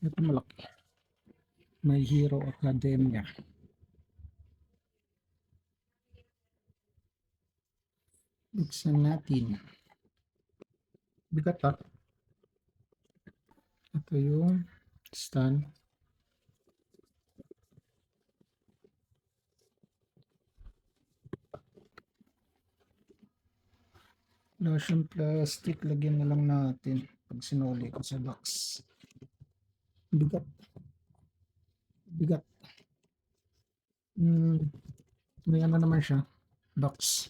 Ito malaki. My Hero Academia. Buksan natin. Bigat ha. Ito yung stand. Lotion plastic. Lagyan na lang natin pag sinuli ko sa box. Bigat. Bigat. May ano naman siya. Box.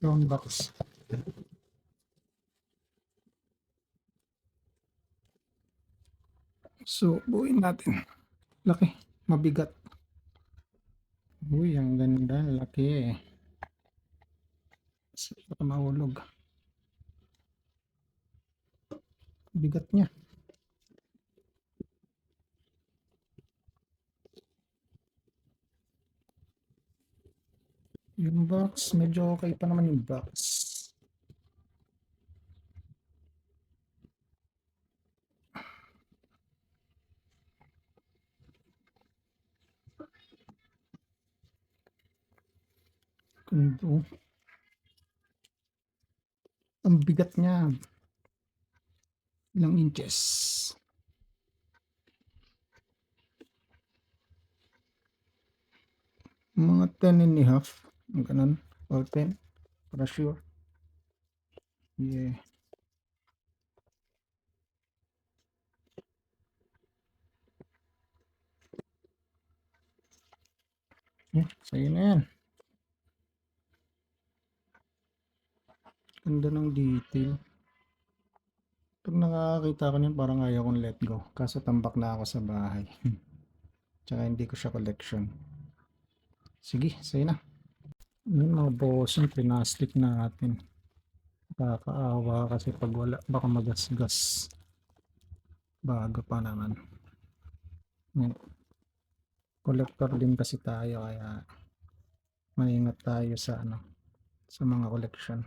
Round box. So, buuin natin. Laki. Mabigat. Uy, ang ganda. Laki. Baka mahulog. Bigat niya. Yung box, medyo okay pa naman yung box. Kundo. Ang bigat niya. Ilang inches? Mga 10.5. Ang ganun. Or 10. Para sure. Yeah. Yeah, sa'yo na yan. Ganda ng detail. Pag nakakakita ko niyan, parang ayaw kong let go. Kaso tambak na ako sa bahay. Tsaka hindi ko siya collection. Sige, sa'yo na. Yung mga bossing pinastic natin. Kakaawa kasi pag wala, baka magasgas. Bago pa naman. Yan. Collector din kasi tayo kaya maingat tayo sa ano, sa mga collection.